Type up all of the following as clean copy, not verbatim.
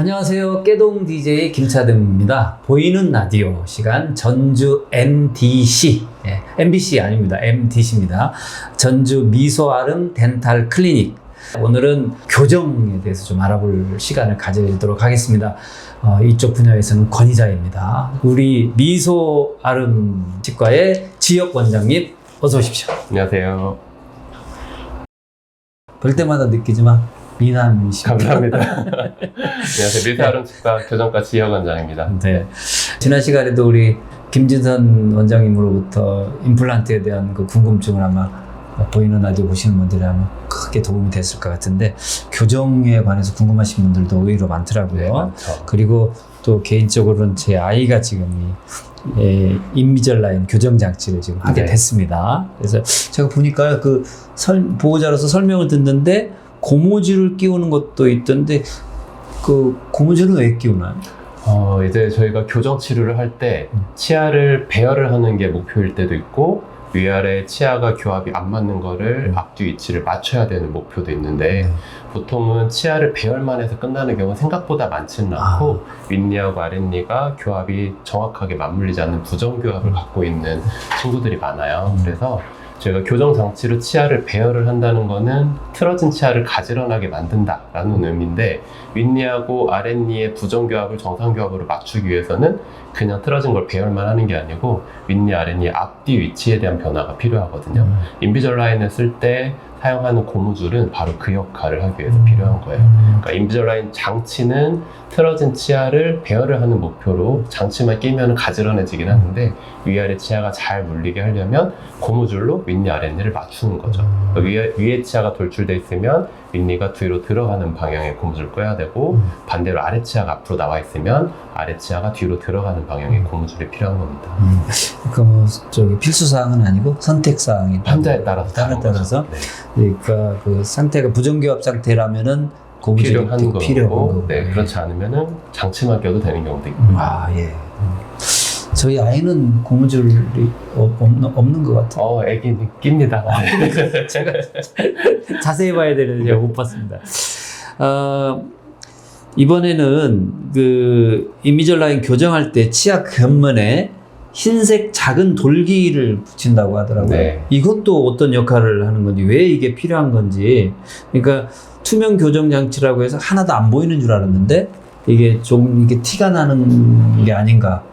안녕하세요. 깨동 DJ 김차등입니다. 보이는 라디오 시간 전주 MDC, MBC 아닙니다. MDC입니다. 전주 미소아름 덴탈 클리닉. 오늘은 교정에 대해서 좀 알아볼 시간을 가지도록 하겠습니다. 이쪽 분야에서는 권위자입니다. 우리 미소아름 치과의 지역 원장님 어서 오십시오. 안녕하세요. 볼 때마다 느끼지만 미남이십니다. 감사합니다. 안녕하세요. 미소아름 치과 교정과 지역 원장입니다. 네. 지난 시간에도 우리 김진선 원장님으로부터 임플란트에 대한 그 궁금증을 아마 보이는 라디오 보시는 분들이 아마 크게 도움이 됐을 것 같은데, 교정에 관해서 궁금하신 분들도 의외로 많더라고요. 네, 많죠. 그리고 또 개인적으로는 제 아이가 지금 인비절라인 교정 장치를 지금 하게 네. 됐습니다. 그래서 제가 보니까 그 보호자로서 설명을 듣는데 고무줄을 끼우는 것도 있던데, 그 고무줄은 왜 끼우나요? 이제 저희가 교정 치료를 할 때 치아를 배열을 하는 게 목표일 때도 있고, 위아래 치아가 교합이 안 맞는 거를 앞뒤 위치를 맞춰야 되는 목표도 있는데, 보통은 치아를 배열만 해서 끝나는 경우는 생각보다 많지는 않고 윗니하고 아랫니가 교합이 정확하게 맞물리지 않는 부정교합을 갖고 있는 친구들이 많아요. 그래서 저희가 교정 장치로 치아를 배열을 한다는 거는 틀어진 치아를 가지런하게 만든다라는 의미인데, 윗니하고 아랫니의 부정교합을 정상교합으로 맞추기 위해서는 그냥 틀어진 걸 배열만 하는 게 아니고 윗니 아랫니 앞뒤 위치에 대한 변화가 필요하거든요. 인비절라인을 쓸 때 사용하는 고무줄은 바로 그 역할을 하기 위해서 필요한 거예요. 그러니까 인비절라인 장치는 틀어진 치아를 배열을 하는 목표로 장치만 끼면 가지런해지긴 하는데, 위아래 치아가 잘 물리게 하려면 고무줄로 윗니 아랫니를 맞추는 거죠. 위에 치아가 돌출돼 있으면 윗니가 뒤로 들어가는 방향의 고무줄을 껴야 되고, 반대로 아래 치아가 앞으로 나와 있으면 아래 치아가 뒤로 들어가는 방향의 고무줄이 필요한 겁니다. 저기 필수사항은 아니고 선택사항이 환자에 따라서 네. 그러니까 그 상태가 부정교합 상태라면은 고무줄이 필요한 거고, 네, 그렇지 않으면은 장치만 껴도 되는 경우도 있고. 예. 저희 아이는 고무줄이 없는 것 같아요. 애기는 낍니다. 제가 자세히 봐야 되는데 제가 못 봤습니다. 이번에는 그 인비절라인 교정할 때 치아 겉면에 흰색 작은 돌기를 붙인다고 하더라고요. 네. 이것도 어떤 역할을 하는 건지, 왜 이게 필요한 건지. 그러니까 투명 교정 장치라고 해서 하나도 안 보이는 줄 알았는데 이게 좀 티가 나는 게 아닌가,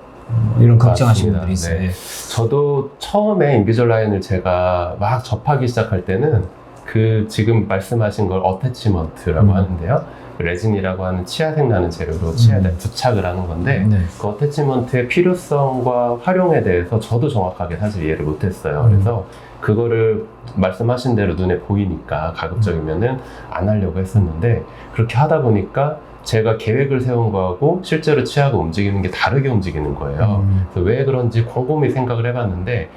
이런 걱정하시는 분들이 있어요. 네. 저도 처음에 인비절라인을 제가 막 접하기 시작할 때는 그 지금 말씀하신 걸 어태치먼트라고 하는데요. 레진이라고 하는 치아색 나는 재료로 치아에 부착을 하는 건데, 그 어태치먼트의 필요성과 활용에 대해서 저도 정확하게 사실 이해를 못했어요. 그래서 그거를 말씀하신 대로 눈에 보이니까 가급적이면은 안 하려고 했었는데, 그렇게 하다 보니까 제가 계획을 세운 거하고 실제로 치아가 움직이는 게 다르게 움직이는 거예요. 그래서 왜 그런지 곰곰이 생각을 해봤는데,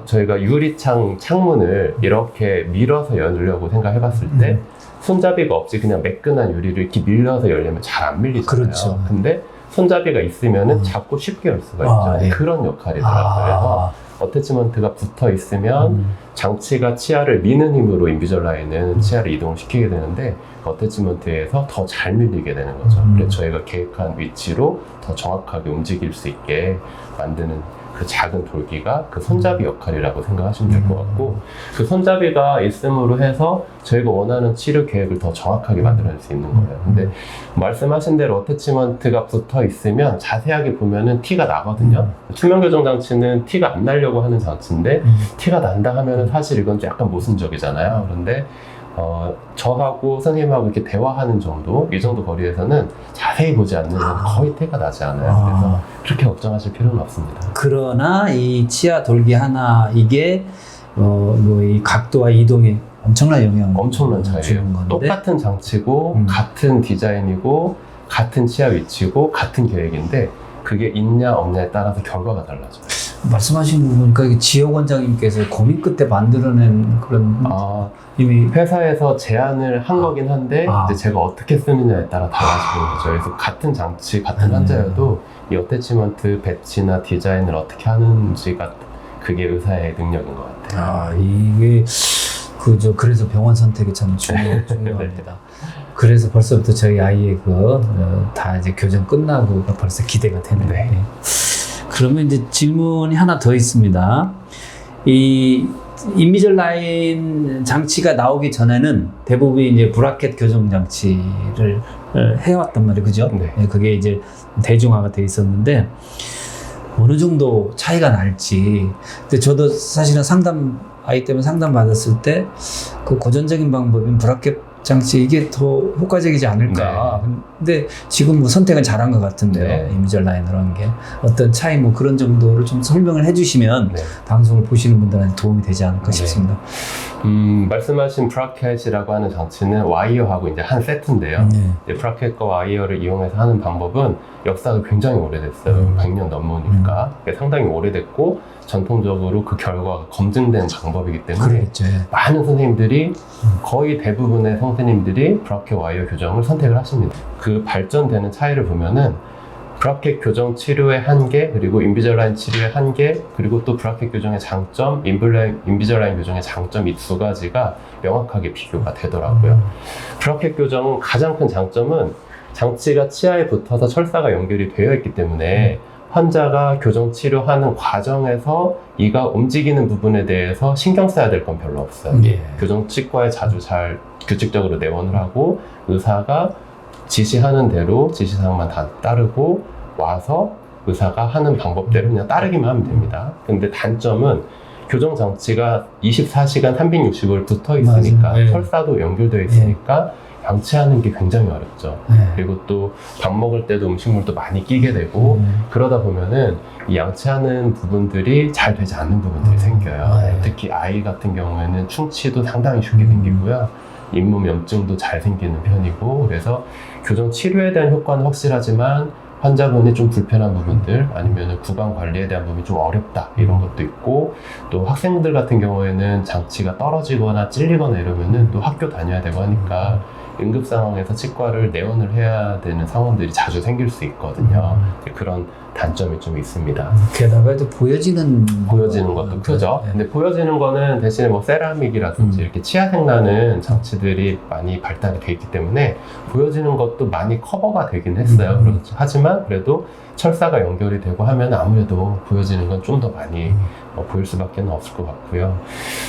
저희가 유리창 창문을 이렇게 밀어서 열려고 생각해봤을 때 손잡이가 없이 그냥 매끈한 유리를 이렇게 밀려서 열려면 잘 안 밀리잖아요. 그렇죠. 근데 손잡이가 있으면은 잡고 쉽게 열 수가 있죠. 네. 그런 역할이더라고요. 그래서 어태치먼트가 붙어 있으면 장치가 치아를 미는 힘으로 인비절라인은 치아를 이동시키게 되는데, 어태치먼트에서 더 잘 밀리게 되는 거죠. 그래서 저희가 계획한 위치로 더 정확하게 움직일 수 있게 만드는 그 작은 돌기가 그 손잡이 역할이라고 생각하시면 될 것 같고, 그 손잡이가 있음으로 해서 저희가 원하는 치료 계획을 더 정확하게 만들어낼 수 있는 거예요. 근데 말씀하신 대로 어태치먼트가 붙어 있으면 자세하게 보면은 티가 나거든요. 투명 교정 장치는 티가 안 나려고 하는 장치인데, 티가 난다 하면은 사실 이건 좀 약간 모순적이잖아요. 그런데 저하고 선생님하고 이렇게 대화하는 정도, 이 정도 거리에서는 자세히 보지 않는 거의 티가 나지 않아요. 그래서 그렇게 걱정하실 필요는 없습니다. 그러나 이 치아 돌기 하나, 이게 이 각도와 이동에 엄청난 영향을 엄청난 차이예요. 주는 건데, 똑같은 장치고 같은 디자인이고 같은 치아 위치고 같은 계획인데, 그게 있냐 없냐에 따라서 결과가 달라져요. 말씀하신 거 보니까 이게 지역 원장님께서 고민 끝에 만들어낸 그런 이미 회사에서 제안을 한 거긴 한데, 이제 제가 어떻게 쓰느냐에 따라 달라지는 거죠. 그래서 같은 장치, 같은 환자여도 이 어태치먼트 배치나 디자인을 어떻게 하는지가 그게 의사의 능력인 것 같아요. 이게 그래서 병원 선택이 참 중요합니다. 그래서 벌써부터 저희 아이의 다 이제 교정 끝나고 벌써 기대가 되네요. 네. 예. 그러면 이제 질문이 하나 더 있습니다. 이 인비절라인 장치가 나오기 전에는 대부분 이제 브라켓 교정 장치를 해왔단 말이에요. 그죠? 네. 예, 그게 이제 대중화가 돼 있었는데 어느 정도 차이가 날지. 근데 저도 사실은 아이 때문에 상담 받았을 때 그 고전적인 방법인 브라켓 장치 이게 더 효과적이지 않을까. 근데 지금 뭐 선택은 잘한 것 같은데요. 네. 인비절라인으로 한 게 어떤 차이 뭐 그런 정도를 좀 설명을 해주시면 네. 방송을 보시는 분들한테 도움이 되지 않을까 싶습니다. 말씀하신 브라켓이라고 하는 장치는 와이어하고 이제 한 세트인데요. 네. 이제 브라켓과 와이어를 이용해서 하는 방법은 역사가 굉장히 오래됐어요. 100년 넘으니까. 상당히 오래됐고 전통적으로 그 결과가 검증된 방법이기 때문에 그렇겠죠. 예. 많은 선생님들이 거의 대부분의 선생님들이 브라켓 와이어 교정을 선택을 하십니다. 그 발전되는 차이를 보면은 브라켓 교정 치료의 한계, 그리고 인비절라인 치료의 한계, 그리고 또 브라켓 교정의 장점, 인비절라인 교정의 장점 이 두 가지가 명확하게 비교가 되더라고요. 브라켓 교정은 가장 큰 장점은 장치가 치아에 붙어서 철사가 연결이 되어 있기 때문에 환자가 교정 치료하는 과정에서 이가 움직이는 부분에 대해서 신경 써야 될 건 별로 없어요. 예. 교정 치과에 자주 잘 규칙적으로 내원을 하고 의사가 지시하는 대로 지시사항만 다 따르고 와서 의사가 하는 방법대로 그냥 따르기만 하면 됩니다. 근데 단점은 교정 장치가 24시간 365일 붙어 있으니까 맞아요. 예. 철사도 연결되어 있으니까 양치하는 게 굉장히 어렵죠. 예. 그리고 또 밥 먹을 때도 음식물도 많이 끼게 되고 그러다 보면은 이 양치하는 부분들이 잘 되지 않는 부분들이 생겨요. 네. 특히 아이 같은 경우에는 충치도 상당히 쉽게 생기고요. 잇몸 염증도 잘 생기는 편이고, 그래서 교정 치료에 대한 효과는 확실하지만 환자분이 좀 불편한 부분들 아니면 구강 관리에 대한 부분이 좀 어렵다 이런 것도 있고, 또 학생들 같은 경우에는 장치가 떨어지거나 찔리거나 이러면은 또 학교 다녀야 되고 하니까 응급 상황에서 치과를 내원을 해야 되는 상황들이 자주 생길 수 있거든요. 그런 단점이 좀 있습니다. 게다가 또 보여지는 것도 크죠. 예. 근데 보여지는 거는 대신에 뭐 세라믹이라든지 이렇게 치아색 나는 장치들이 많이 발달이 돼 있기 때문에 보여지는 것도 많이 커버가 되긴 했어요. 그렇죠. 하지만 그래도 철사가 연결이 되고 하면 아무래도 보여지는 건 좀 더 많이 보일 수밖에 없을 것 같고요.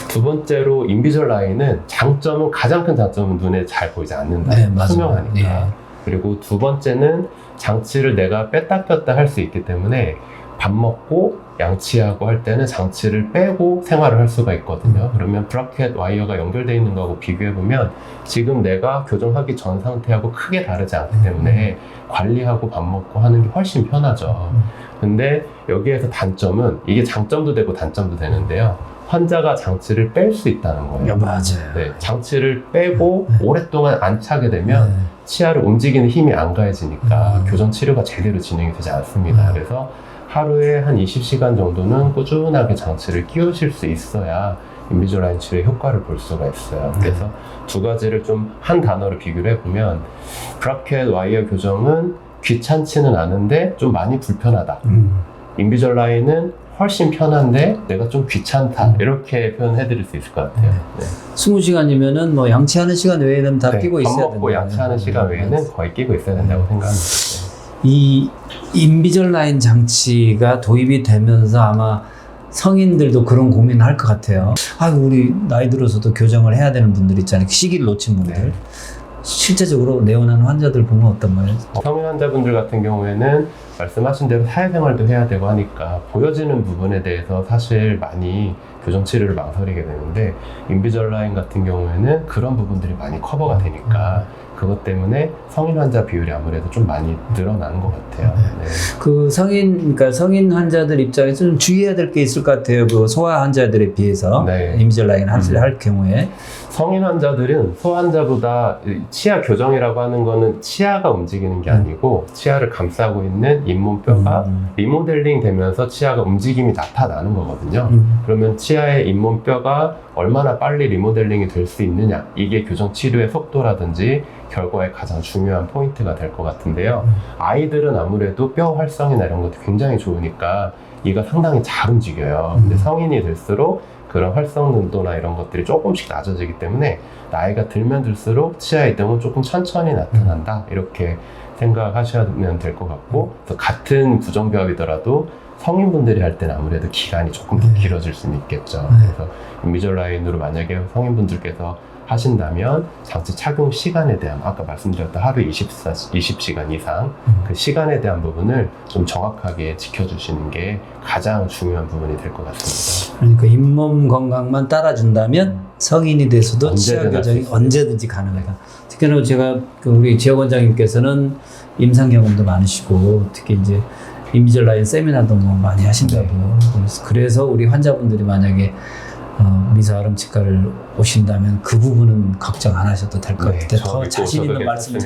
두 번째로 인비절라인은 장점은, 가장 큰 장점은 눈에 잘 보이지 않는다. 네, 맞아요. 투명하니까. 예. 그리고 두 번째는 장치를 내가 뺐다 꼈다 할 수 있기 때문에 밥 먹고 양치하고 할 때는 장치를 빼고 생활을 할 수가 있거든요. 그러면 브라켓 와이어가 연결되어 있는 거하고 비교해보면 지금 내가 교정하기 전 상태하고 크게 다르지 않기 때문에 관리하고 밥 먹고 하는 게 훨씬 편하죠. 근데 여기에서 단점은, 이게 장점도 되고 단점도 되는데요, 환자가 장치를 뺄 수 있다는 거예요. 맞아요. 네, 장치를 빼고 오랫동안 안 차게 되면 치아를 움직이는 힘이 안 가해지니까 교정 치료가 제대로 진행이 되지 않습니다. 그래서 하루에 한 20시간 정도는 꾸준하게 장치를 끼우실 수 있어야 인비절라인 치료의 효과를 볼 수가 있어요. 그래서 두 가지를 좀 한 단어로 비교를 해보면, 브라켓 와이어 교정은 귀찮지는 않은데 좀 많이 불편하다. 인비절라인은 훨씬 편한데 내가 좀 귀찮다. 이렇게 표현해드릴 수 있을 것 같아요. 네. 20시간이면은 뭐 양치하는 시간 외에는 다 네, 끼고 밥 있어야 먹고 된다. 양치하는 시간 외에는 거의 끼고 있어야 된다고 생각합니다. 이 인비절라인 장치가 도입이 되면서 아마 성인들도 그런 고민을 할 것 같아요. 우리 나이 들어서도 교정을 해야 되는 분들 있잖아요. 시기를 놓친 분들. 네. 실제적으로 내원하는 환자들 보면 어떤 말이에요? 성인 환자분들 같은 경우에는 말씀하신 대로 사회생활도 해야 되고 하니까 보여지는 부분에 대해서 사실 많이 교정 치료를 망설이게 되는데, 인비절라인 같은 경우에는 그런 부분들이 많이 커버가 되니까 그것 때문에 성인 환자 비율이 아무래도 좀 많이 늘어나는 것 같아요. 네. 그러니까 성인 환자들 입장에서 좀 주의해야 될 게 있을 것 같아요. 그 소아 환자들에 비해서. 네. 인비절라인 할 경우에. 성인 환자들은 소환자보다 치아 교정이라고 하는 거는 치아가 움직이는 게 아니고 치아를 감싸고 있는 잇몸뼈가 리모델링 되면서 치아가 움직임이 나타나는 거거든요. 그러면 치아의 잇몸뼈가 얼마나 빨리 리모델링이 될 수 있느냐, 이게 교정 치료의 속도라든지 결과의 가장 중요한 포인트가 될 것 같은데요. 아이들은 아무래도 뼈 활성이나 이런 것도 굉장히 좋으니까 이가 상당히 잘 움직여요. 근데 성인이 될수록 그런 활성 능도나 이런 것들이 조금씩 낮아지기 때문에 나이가 들면 들수록 치아 이동은 조금 천천히 나타난다. 이렇게 생각하시면 될 것 같고, 그래서 같은 부정교합이더라도 성인분들이 할 때는 아무래도 기간이 조금 더 길어질 수는 있겠죠. 그래서 인비절라인으로 만약에 성인분들께서 하신다면 장치 착용 시간에 대한, 아까 말씀드렸던 하루 20시간 이상 그 시간에 대한 부분을 좀 정확하게 지켜주시는 게 가장 중요한 부분이 될 것 같습니다. 그러니까 잇몸 건강만 따라준다면 성인이 돼서도 치아 언제든 할수 교정이 있습니다. 언제든지 가능하다. 특히나 제가 우리 지역 원장님께서는 임상 경험도 많으시고 특히 이제 인비절라인 세미나도 뭐 많이 하신다고. 그래서 우리 환자분들이 만약에 미소 아름 치과를 오신다면 그 부분은 걱정 안 하셔도 될 것 같아요. 더 자신 있는 말씀,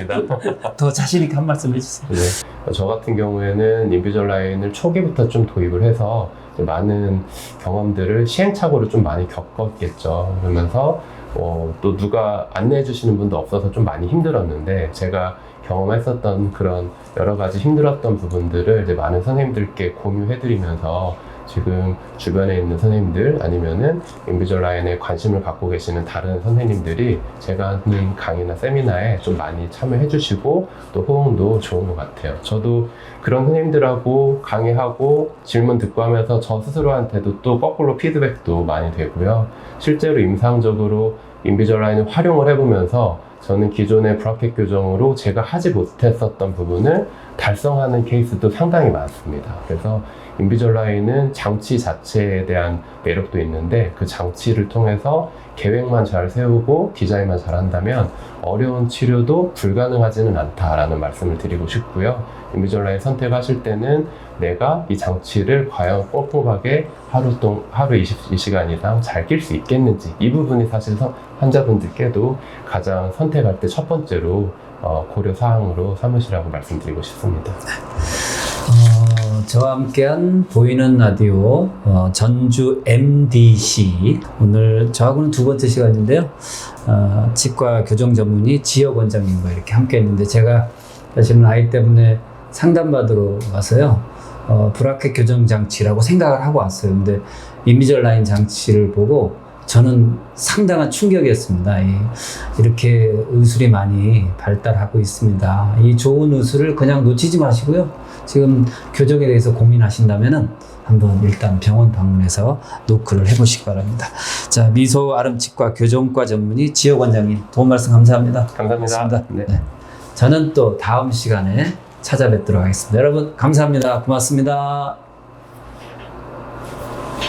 더 자신 있게 한 말씀 해주세요. 네. 저 같은 경우에는 인비절라인을 초기부터 좀 도입을 해서 많은 경험들을 시행착오를 좀 많이 겪었겠죠. 그러면서 또 누가 안내해 주시는 분도 없어서 좀 많이 힘들었는데, 제가 경험했었던 그런 여러 가지 힘들었던 부분들을 이제 많은 선생님들께 공유해 드리면서 지금 주변에 있는 선생님들 아니면은 인비절라인에 관심을 갖고 계시는 다른 선생님들이 제가 하는 강의나 세미나에 좀 많이 참여해 주시고 또 호응도 좋은 것 같아요. 저도 그런 선생님들하고 강의하고 질문 듣고 하면서 저 스스로한테도 또 거꾸로 피드백도 많이 되고요. 실제로 임상적으로 인비절라인을 활용을 해보면서 저는 기존의 브라켓 교정으로 제가 하지 못했었던 부분을 달성하는 케이스도 상당히 많습니다. 그래서 인비절라인은 장치 자체에 대한 매력도 있는데, 그 장치를 통해서 계획만 잘 세우고 디자인만 잘 한다면 어려운 치료도 불가능하지는 않다라는 말씀을 드리고 싶고요. 인비절라인 선택하실 때는 내가 이 장치를 과연 꼼꼼하게 하루 22시간 이상 잘 낄 수 있겠는지, 이 부분이 사실 환자분들께도 가장 선택할 때 첫 번째로 고려 사항으로 삼으시라고 말씀드리고 싶습니다. 저와 함께한 보이는 라디오 전주 MDC, 오늘 저하고는 두 번째 시간인데요. 치과 교정 전문의 지역 원장님과 이렇게 함께 했는데, 제가 사실은 아이 때문에 상담받으러 와서요, 브라켓 교정 장치라고 생각을 하고 왔어요. 근데 인비절라인 장치를 보고 저는 상당한 충격이었습니다. 이렇게 의술이 많이 발달하고 있습니다. 이 좋은 의술을 그냥 놓치지 마시고요. 지금 교정에 대해서 고민하신다면은 한번 일단 병원 방문해서 노크를 해보시기 바랍니다. 자, 미소 아름치과 교정과 전문의 지역 원장님, 도움 말씀 감사합니다. 감사합니다. 네. 저는 또 다음 시간에 찾아뵙도록 하겠습니다. 여러분 감사합니다. 고맙습니다.